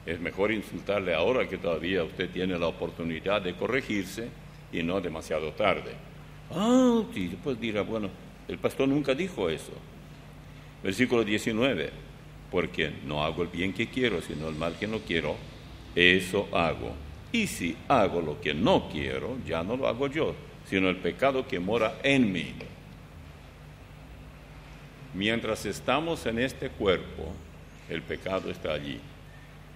Es mejor insultarle ahora que todavía usted tiene la oportunidad de corregirse y no demasiado tarde. Y después dirá, bueno, el pastor nunca dijo eso. Versículo 19, porque no hago el bien que quiero, sino el mal que no quiero, eso hago. Y si hago lo que no quiero, ya no lo hago yo, sino el pecado que mora en mí. Mientras estamos en este cuerpo, el pecado está allí.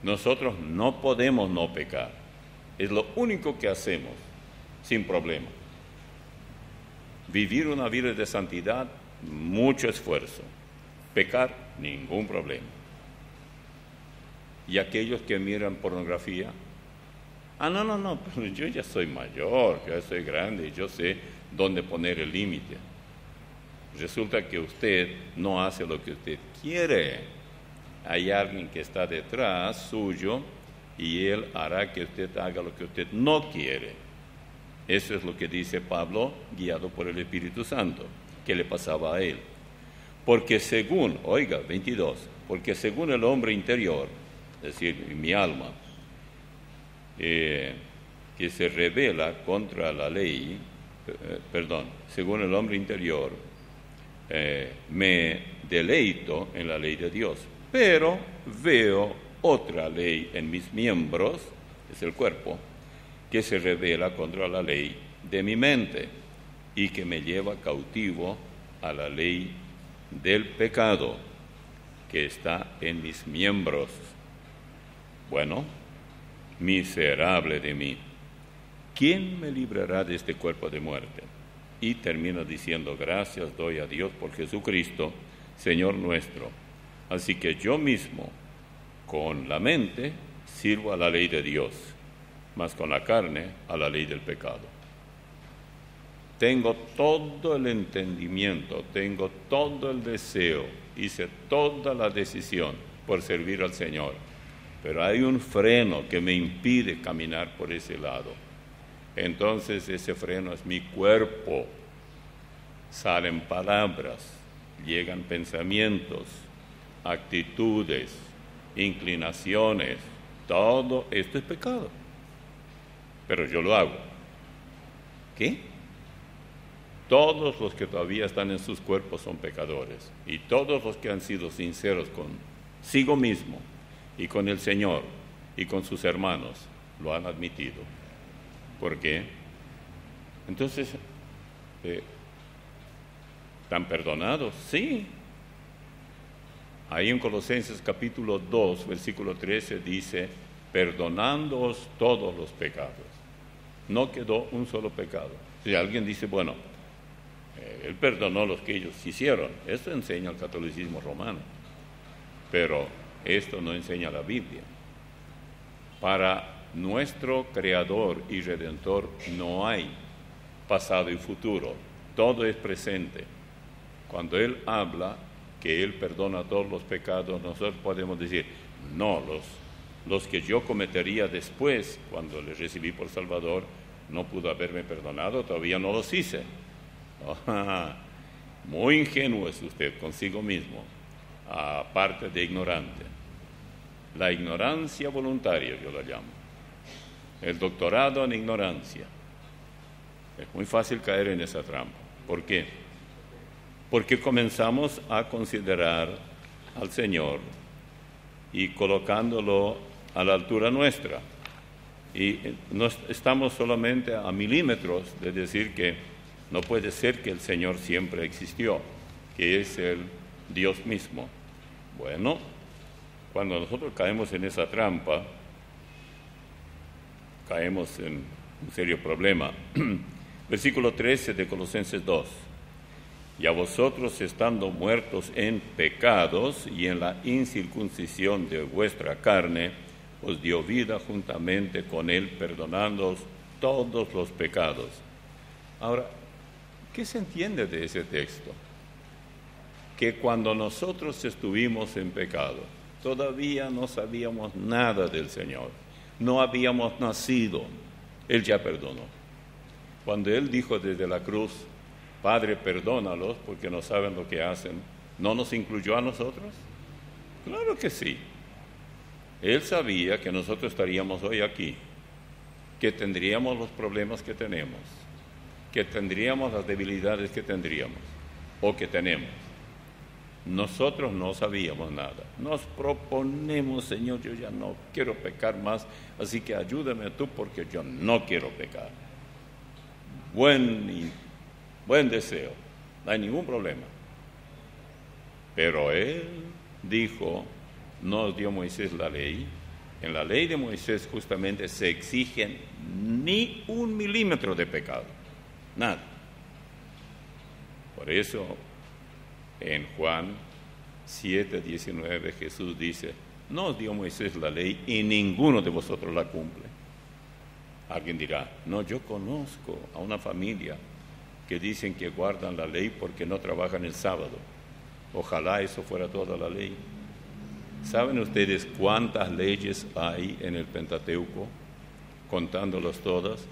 Nosotros no podemos no pecar. Es lo único que hacemos, sin problema. Vivir una vida de santidad, mucho esfuerzo. Pecar, ningún problema. Y aquellos que miran pornografía, no, pero yo ya soy mayor, ya soy grande, yo sé dónde poner el límite. Resulta que usted no hace lo que usted quiere. Hay alguien que está detrás suyo y él hará que usted haga lo que usted no quiere. Eso es lo que dice Pablo, guiado por el Espíritu Santo, que le pasaba a él. Porque según, 22, porque según el hombre interior, es decir, mi alma, que se rebela contra la ley, según el hombre interior, me deleito en la ley de Dios, pero veo otra ley en mis miembros, es el cuerpo, que se rebela contra la ley de mi mente y que me lleva cautivo a la ley del pecado que está en mis miembros. Bueno, miserable de mí, ¿quién me librará de este cuerpo de muerte? Y termina diciendo, gracias doy a Dios por Jesucristo, Señor nuestro. Así que yo mismo, con la mente, sirvo a la ley de Dios, mas con la carne a la ley del pecado. Tengo todo el entendimiento, tengo todo el deseo, hice toda la decisión por servir al Señor, pero hay un freno que me impide caminar por ese lado. Entonces ese freno es mi cuerpo. Salen palabras, llegan pensamientos, actitudes, inclinaciones, todo esto es pecado. Pero yo lo hago. ¿Qué? Todos los que todavía están en sus cuerpos son pecadores, y todos los que han sido sinceros consigo mismo y con el Señor y con sus hermanos lo han admitido. ¿Por qué? Entonces, ¿están perdonados? Sí. Ahí en Colosenses capítulo 2, versículo 13 dice, perdonándoos todos los pecados. No quedó un solo pecado. Si alguien dice, bueno, Él perdonó los que ellos hicieron, esto enseña el catolicismo romano, pero esto no enseña la Biblia. Para nuestro Creador y Redentor no hay pasado y futuro, todo es presente. Cuando Él habla que Él perdona todos los pecados, nosotros podemos decir, no, los que yo cometería después, cuando le recibí por Salvador, no pudo haberme perdonado, todavía no los hice. Muy ingenuo es usted consigo mismo, aparte de ignorante. La ignorancia voluntaria, yo la llamo. El doctorado en ignorancia. Es muy fácil caer en esa trampa. ¿Por qué? Porque comenzamos a considerar al Señor y colocándolo a la altura nuestra. Y no estamos solamente a milímetros de decir que no puede ser que el Señor siempre existió, que es el Dios mismo. Bueno, cuando nosotros caemos en esa trampa, caemos en un serio problema. Versículo 13 de Colosenses 2. Y a vosotros, estando muertos en pecados y en la incircuncisión de vuestra carne, os dio vida juntamente con Él, perdonándoos todos los pecados. Ahora, ¿qué se entiende de ese texto? Que cuando nosotros estuvimos en pecado, todavía no sabíamos nada del Señor, no habíamos nacido, Él ya perdonó. Cuando Él dijo desde la cruz, Padre, perdónalos porque no saben lo que hacen, ¿no nos incluyó a nosotros? Claro que sí. Él sabía que nosotros estaríamos hoy aquí, que tendríamos los problemas que tenemos, que tendríamos las debilidades que tendríamos o que tenemos. Nosotros no sabíamos nada. Nos proponemos, Señor, yo ya no quiero pecar más, así que ayúdame tú porque yo no quiero pecar. Buen deseo, no hay ningún problema. Pero Él dijo, nos dio Moisés la ley. En la ley de Moisés justamente se exigen ni 1 milímetro de pecado, nada. Por eso en Juan 7:19 Jesús dice, no os dio Moisés la ley y ninguno de vosotros la cumple. Alguien dirá, no, yo conozco a una familia que dicen que guardan la ley porque no trabajan el sábado. Ojalá eso fuera toda la ley. ¿Saben ustedes cuántas leyes hay en el Pentateuco? Contándolas todas,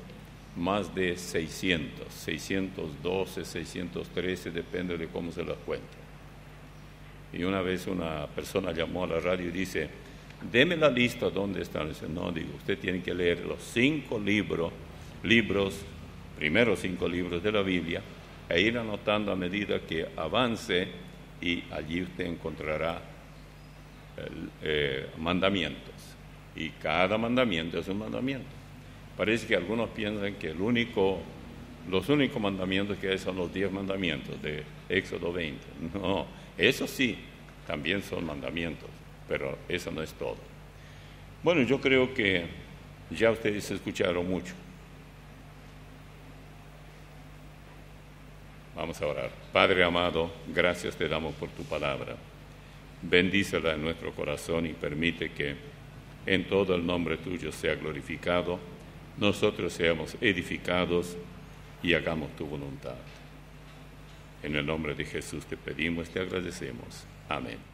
más de 600, 612, 613, depende de cómo se las cuente. Y una vez una persona llamó a la radio y dice, deme la lista donde están. Dice, no, digo, usted tiene que leer los 5 primeros 5 libros de la Biblia, e ir anotando a medida que avance, y allí usted encontrará mandamientos. Y cada mandamiento es un mandamiento. Parece que algunos piensan que los únicos mandamientos que hay son los 10 mandamientos de Éxodo 20. No, eso sí, también son mandamientos, pero eso no es todo. Bueno, yo creo que ya ustedes escucharon mucho. Vamos a orar. Padre amado, gracias te damos por tu palabra. Bendícela en nuestro corazón y permite que en todo el nombre tuyo sea glorificado, nosotros seamos edificados y hagamos tu voluntad. En el nombre de Jesús te pedimos y te agradecemos. Amén.